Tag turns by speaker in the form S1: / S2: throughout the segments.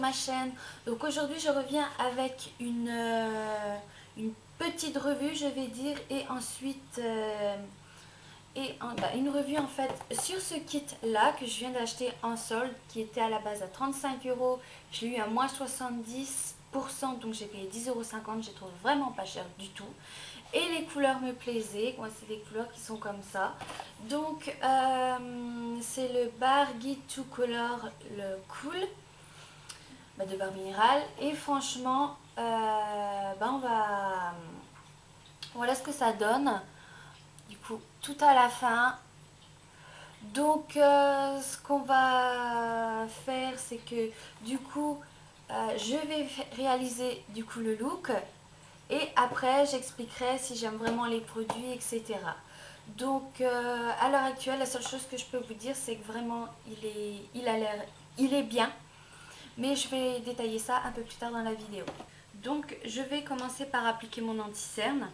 S1: ma chaîne. Donc aujourd'hui je reviens avec une petite revue je vais dire et ensuite une revue en fait sur ce kit là que je viens d'acheter en solde qui était à la base à 35 euros. Je l'ai eu à moins 70% donc j'ai payé 10,50 €. J'ai trouvé vraiment pas cher du tout. Et les couleurs me plaisaient. Moi, c'est des couleurs qui sont comme ça. Donc, c'est le Bar Guide to Color, le Cool de Barre Minéral. Et franchement, voilà ce que ça donne. Du coup, tout à la fin. Donc, ce qu'on va faire, c'est que du coup, je vais réaliser du coup le look. Et après, j'expliquerai si j'aime vraiment les produits, etc. Donc, à l'heure actuelle, la seule chose que je peux vous dire, c'est que vraiment, il est bien. Mais je vais détailler ça un peu plus tard dans la vidéo. Donc, je vais commencer par appliquer mon anti-cerne.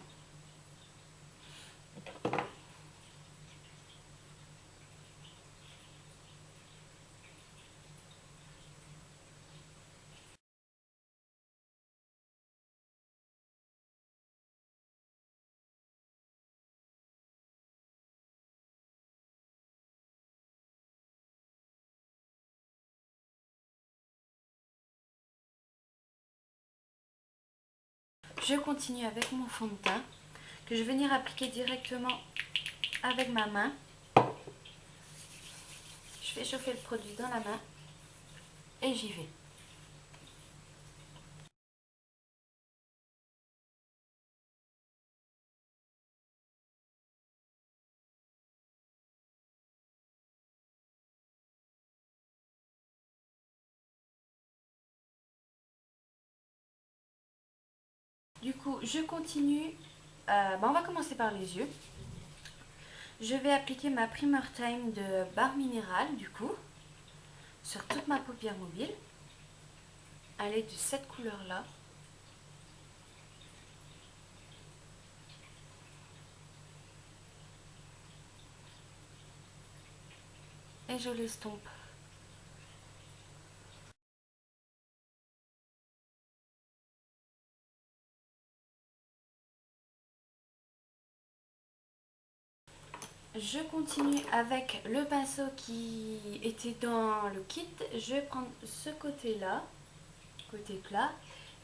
S1: Je continue avec mon fond de teint que je vais venir appliquer directement avec ma main. Je fais chauffer le produit dans la main et j'y vais. Du coup, je continue. On va commencer par les yeux. Je vais appliquer ma Primer Time de Barre Minéral, du coup, sur toute ma paupière mobile, à l'aide de cette couleur-là. Et je l'estompe. Je continue avec le pinceau qui était dans le kit. Je vais prendre ce côté-là, côté plat,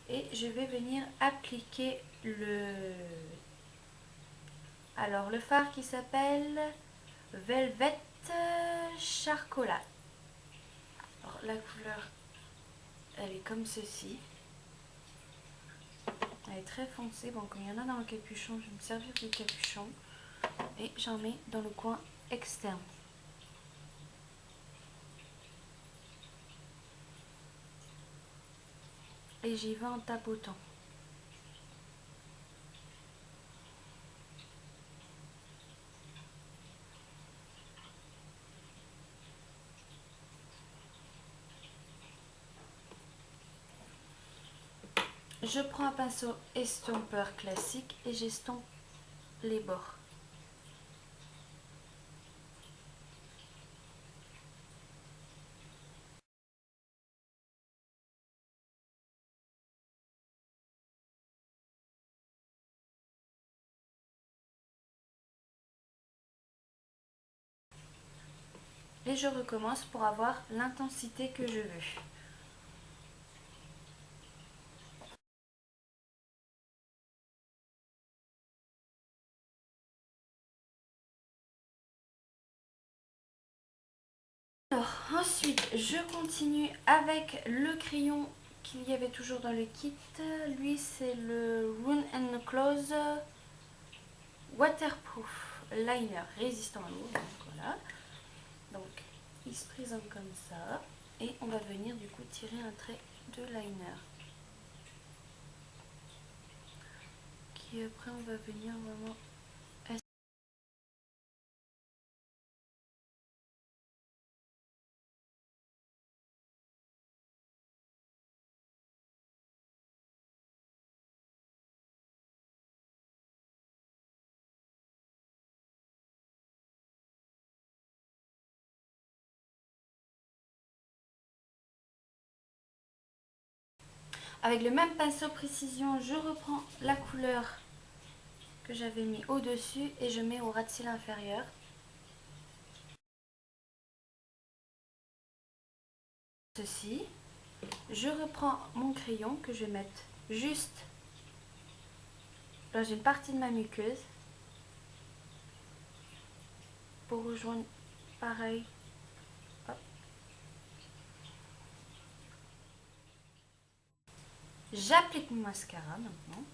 S1: et je vais venir appliquer le fard qui s'appelle Velvet Charcolat. Alors, la couleur, elle est comme ceci. Elle est très foncée. Bon, comme il y en a dans le capuchon, je vais me servir du capuchon et j'en mets dans le coin externe. Et j'y vais en tapotant. Je prends un pinceau estompeur classique et j'estompe les bords. Et je recommence pour avoir l'intensité que je veux. Alors, ensuite, je continue avec le crayon qu'il y avait toujours dans le kit. Lui, c'est le Run and Close Waterproof Liner résistant à l'eau. Donc voilà. Donc, il se présente comme ça. Et on va venir du coup tirer un trait de liner. Qui après, on va venir vraiment Avec le même pinceau précision, je reprends la couleur que j'avais mis au-dessus et je mets au ras de cils inférieur. Ceci. Je reprends mon crayon que je vais mettre juste dans une partie de ma muqueuse pour rejoindre pareil. Hop. J'applique mon mascara maintenant.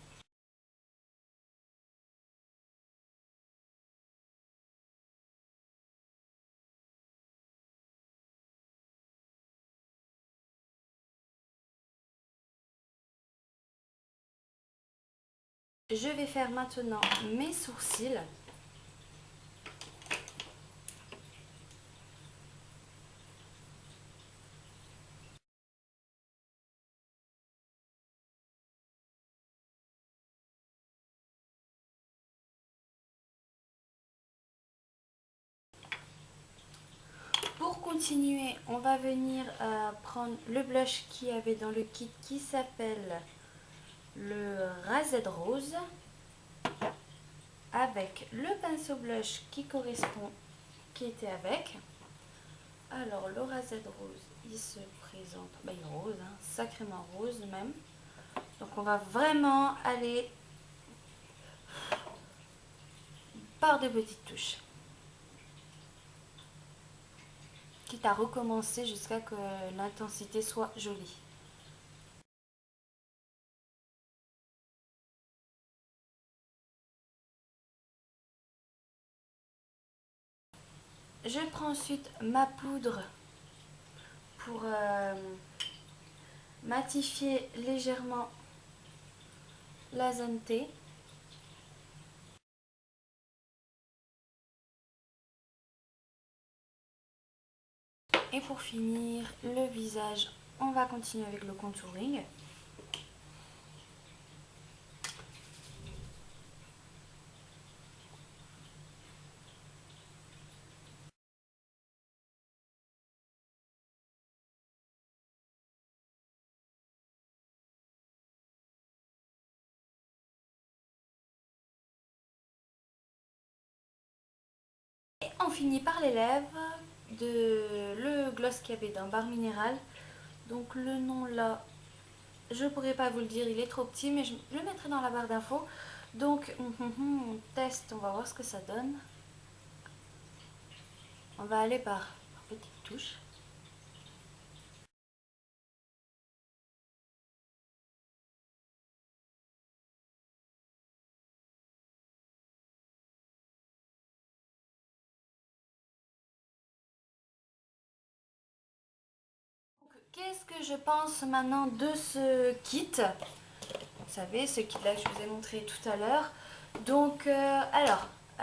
S1: Je vais faire maintenant mes sourcils. Pour continuer, on va venir prendre le blush qu'il y avait dans le kit qui s'appelle le Razed Rose avec le pinceau blush qui correspond, qui était avec. Alors le Razed Rose, il se présente, il est rose, hein, sacrément rose même. Donc on va vraiment aller par de petites touches. Quitte à recommencer jusqu'à que l'intensité soit jolie. Je prends ensuite ma poudre pour matifier légèrement la zone T. Et pour finir le visage, on va continuer avec le contouring. Et on finit par les lèvres de le gloss qu'il y avait dans Barre Minéral. Donc le nom là, je pourrais pas vous le dire, il est trop petit, mais je le mettrai dans la barre d'infos. Donc on teste, on va voir ce que ça donne. On va aller par petites touches. Qu'est-ce que je pense maintenant de ce kit? Vous savez, ce kit-là que je vous ai montré tout à l'heure. Donc, on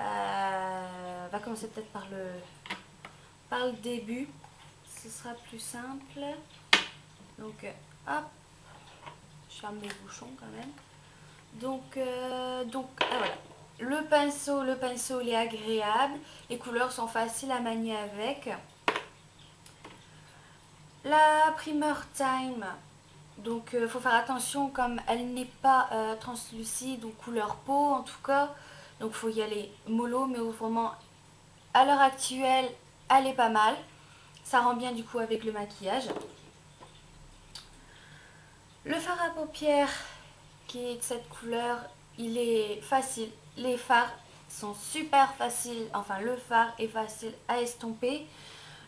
S1: va commencer peut-être par le début. Ce sera plus simple. Donc, hop, je ferme les bouchons quand même. Donc, voilà. Le pinceau, il est agréable. Les couleurs sont faciles à manier avec. La Primer Time, donc il faut faire attention comme elle n'est pas translucide ou couleur peau en tout cas. Donc il faut y aller mollo, mais vraiment à l'heure actuelle, elle est pas mal. Ça rend bien du coup avec le maquillage. Le fard à paupières qui est de cette couleur, il est facile. Les fards sont super faciles, enfin le fard est facile à estomper.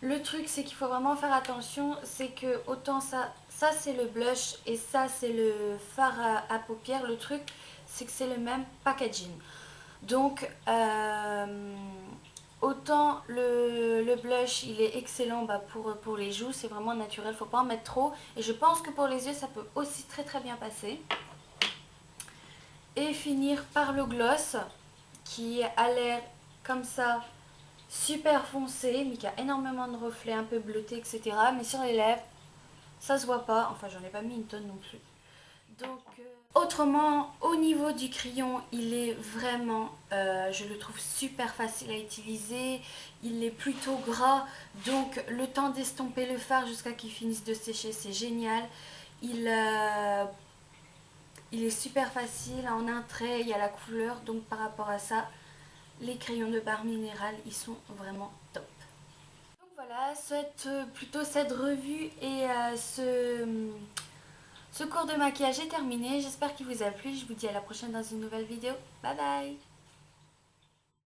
S1: Le truc c'est qu'il faut vraiment faire attention, c'est que autant ça c'est le blush et ça c'est le fard à paupières. Le truc c'est que c'est le même packaging. Donc autant le blush il est excellent pour les joues, c'est vraiment naturel, faut pas en mettre trop. Et je pense que pour les yeux ça peut aussi très très bien passer. Et finir par le gloss qui a l'air comme ça super foncé mais qui a énormément de reflets un peu bleutés etc. Mais sur les lèvres ça se voit pas, enfin j'en ai pas mis une tonne non plus. Donc autrement au niveau du crayon il est vraiment je le trouve super facile à utiliser. Il est plutôt gras donc le temps d'estomper le fard jusqu'à qu'il finisse de sécher c'est génial. Il est super facile, en un trait, il y a la couleur, donc par rapport à ça, les crayons de barre minérale, ils sont vraiment top. Donc voilà, plutôt cette revue et ce cours de maquillage est terminé. J'espère qu'il vous a plu. Je vous dis à la prochaine dans une nouvelle vidéo. Bye bye!